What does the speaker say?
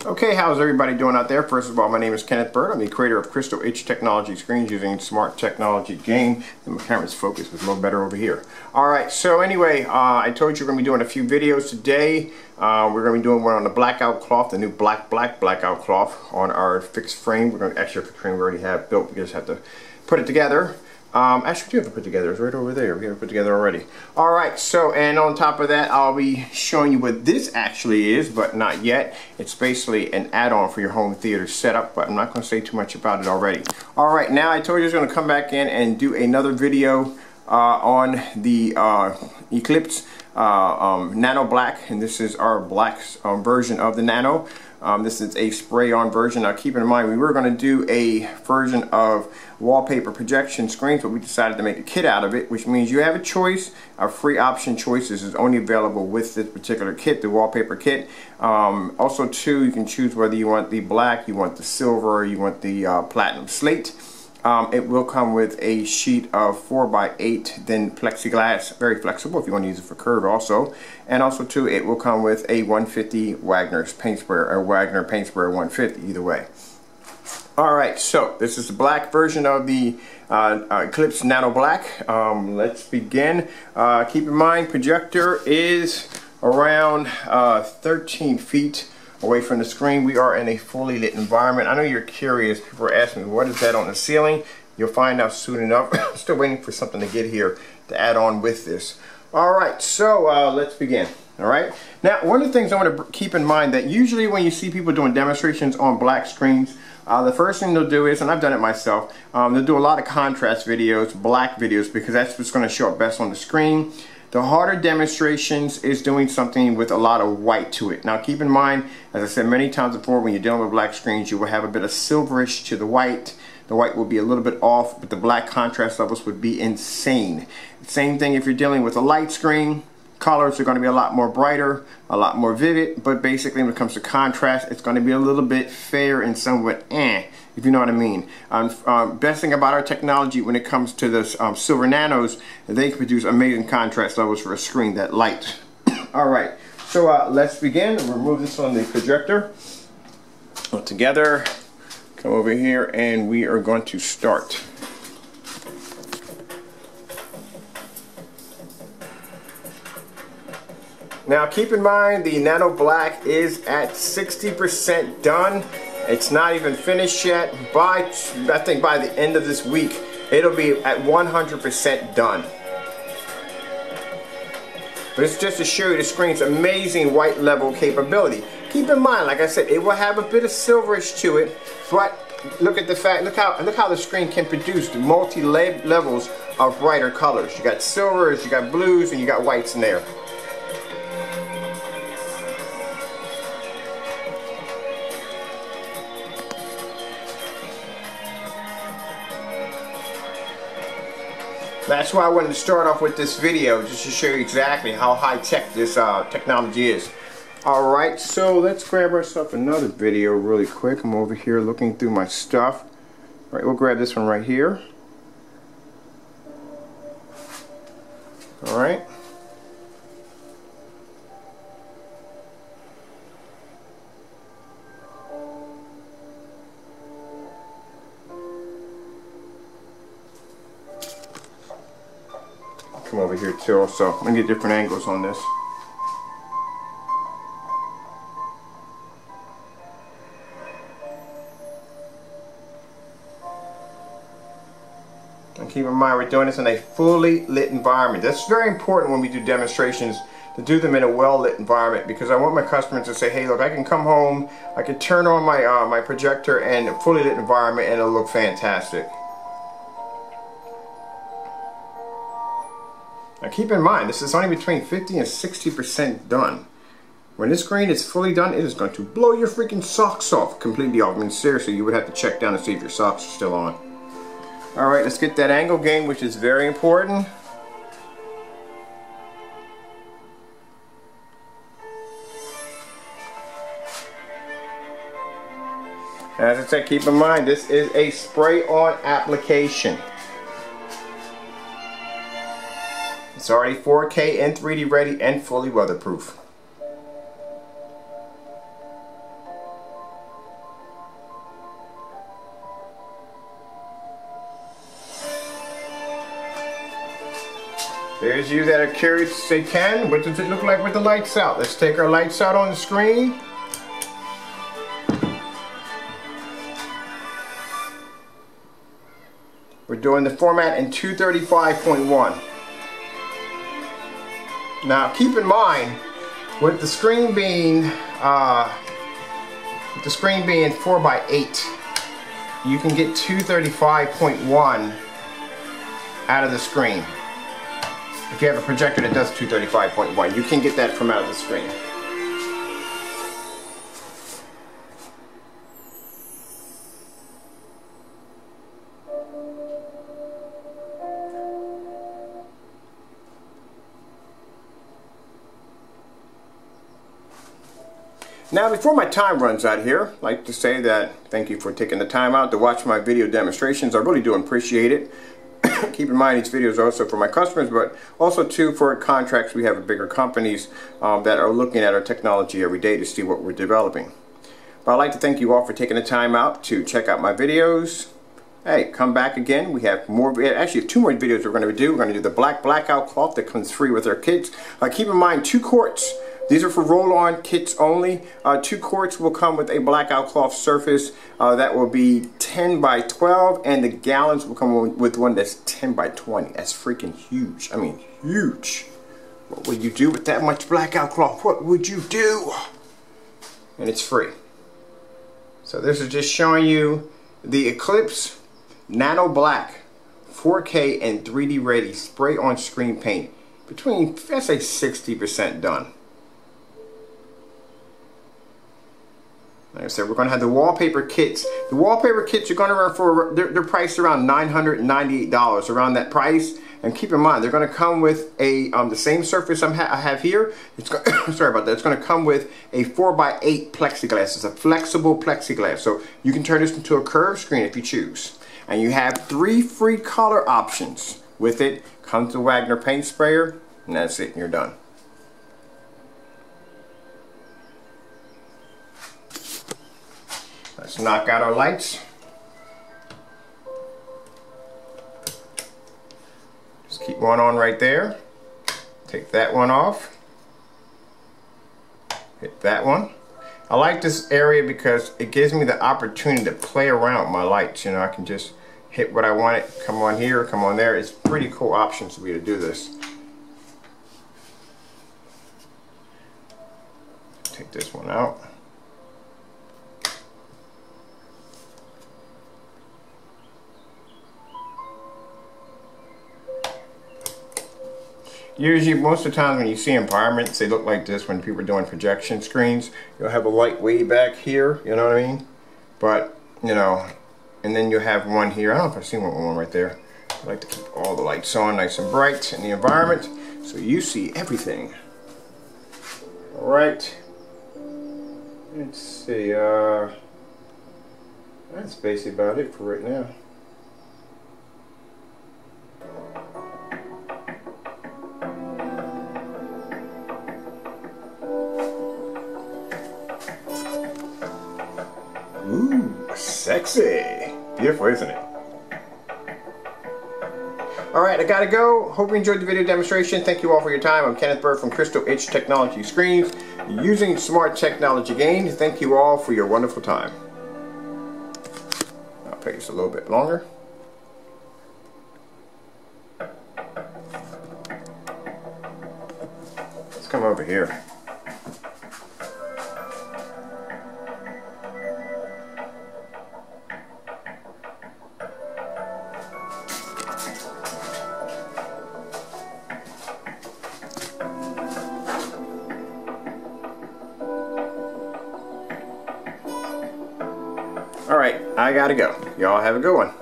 Okay, how's everybody doing out there? First of all, my name is Kenneth Bird. I'm the creator of Crystal H Technology Screens using smart technology game. And my camera's focused with a little better over here. Alright, so anyway, I told you we're going to be doing a few videos today. We're going to be doing one on the blackout cloth, the new blackout cloth on our fixed frame. We're going to actually, the frame we already have built. We just have to put it together. Actually, we do have to put together. It's right over there. We have to put together already. Alright, so, and on top of that, I'll be showing you what this actually is, but not yet. It's basically an add-on for your home theater setup, but I'm not going to say too much about it already. Alright, now I told you I was going to come back in and do another video on the Eclipse Nano Black, and this is our black version of the Nano. This is a spray-on version. Now keep in mind, we were going to do a version of wallpaper projection screens, but we decided to make a kit out of it, which means you have a choice. Our free option choices is only available with this particular kit, the wallpaper kit. Also too, you can choose whether you want the black, you want the silver, or you want the platinum slate. It will come with a sheet of 4x8, then plexiglass, very flexible if you want to use it for curve also. And also too, it will come with a 150 Wagner's paint sprayer, or Wagner paint sprayer 150, either way. Alright, so this is the black version of the Eclipse Nano Black. Let's begin. Keep in mind, projector is around 13 feet away from the screen. We are in a fully lit environment. I know you're curious. People are asking me, what is that on the ceiling? You'll find out soon enough. I'm still waiting for something to get here to add on with this. Alright, so let's begin. Alright, now one of the things I want to keep in mind that usually when you see people doing demonstrations on black screens, the first thing they'll do is, and I've done it myself, they'll do a lot of contrast videos, black videos, because that's what's going to show up best on the screen. The harder demonstrations is doing something with a lot of white to it. Now keep in mind, as I said many times before, when you're dealing with black screens, you will have a bit of silverish to the white. The white will be a little bit off, but the black contrast levels would be insane. Same thing if you're dealing with a light screen. Colors are going to be a lot more brighter, a lot more vivid, but basically when it comes to contrast, it's going to be a little bit fair and somewhat if you know what I mean. Best thing about our technology when it comes to the silver nanos, they can produce amazing contrast levels for a screen that light. Alright, so let's begin. We'll remove this on the projector. Put together, come over here, and we are going to start. Now keep in mind, the Nano Black is at 60% done. It's not even finished yet. I think by the end of this week, it'll be at 100% done. But it's just to show you the screen's amazing white level capability. Keep in mind, like I said, it will have a bit of silverish to it, but look at the fact, look how the screen can produce multi-levels of brighter colors. You got silvers, you got blues, and you got whites in there. That's why I wanted to start off with this video, just to show you exactly how high-tech this technology is. Alright, so let's grab ourselves another video really quick. I'm over here looking through my stuff. Alright, we'll grab this one right here. Alright. Come over here too, also. I'm going to get different angles on this. And keep in mind, we're doing this in a fully lit environment. That's very important when we do demonstrations, to do them in a well-lit environment, because I want my customers to say, hey, look, I can come home, I can turn on my, my projector in a fully lit environment and it'll look fantastic. Now keep in mind, this is only between 50 and 60% done. When this screen is fully done, it is going to blow your freaking socks off, completely off. I mean, seriously, you would have to check down and see if your socks are still on. Alright, let's get that angle game, which is very important. As I said, keep in mind, this is a spray-on application. It's already 4K and 3D ready and fully weatherproof. There's you that are curious to say, Ken, what does it look like with the lights out? Let's take our lights out on the screen. We're doing the format in 235.1. Now keep in mind, with the screen being 4x8, you can get 235.1 out of the screen. If you have a projector that does 235.1, you can get that from out of the screen. Now, before my time runs out here, I'd like to say that thank you for taking the time out to watch my video demonstrations. I really do appreciate it. Keep in mind, these videos are also for my customers, but also too for contracts we have with bigger companies that are looking at our technology every day to see what we're developing. But I'd like to thank you all for taking the time out to check out my videos. Hey, come back again. We have more, actually 2 more videos we're going to do. We're going to do the black blackout cloth that comes free with our kits. Keep in mind, 2 quarts. These are for roll-on kits only. 2 quarts will come with a blackout cloth surface that will be 10 by 12, and the gallons will come with one that's 10 by 20. That's freaking huge. I mean, huge. What would you do with that much blackout cloth? What would you do? And it's free. So this is just showing you the Eclipse Nano Black 4K and 3D ready spray on screen paint. Between, let's say, 60% done. Like I said, we're going to have the wallpaper kits. The wallpaper kits are going to run for, they're priced around $998, around that price. And keep in mind, they're going to come with a the same surface I have here. It's sorry about that. It's going to come with a 4x8 plexiglass. It's a flexible plexiglass, so you can turn this into a curved screen if you choose. And you have 3 free color options with it. Comes the Wagner paint sprayer, and that's it. And you're done. Let's knock out our lights. Just keep one on right there. Take that one off. Hit that one. I like this area because it gives me the opportunity to play around with my lights. You know, I can just hit what I want it. Come on here, come on there. It's pretty cool options for me to do this. Take this one out. Usually, most of the time when you see environments, they look like this when people are doing projection screens. You'll have a light way back here, you know what I mean? But, you know, and then you'll have one here. I don't know if I've seen one right there. I like to keep all the lights on nice and bright in the environment so you see everything. Alright. Let's see, that's basically about it for right now. Ooh, sexy. Beautiful, isn't it? Alright, I gotta go. Hope you enjoyed the video demonstration. Thank you all for your time. I'm Kenneth Bird from Crystal H Technology Screens, using smart technology gain. Thank you all for your wonderful time. I'll play this a little bit longer. Let's come over here. Alright, I gotta go. Y'all have a good one.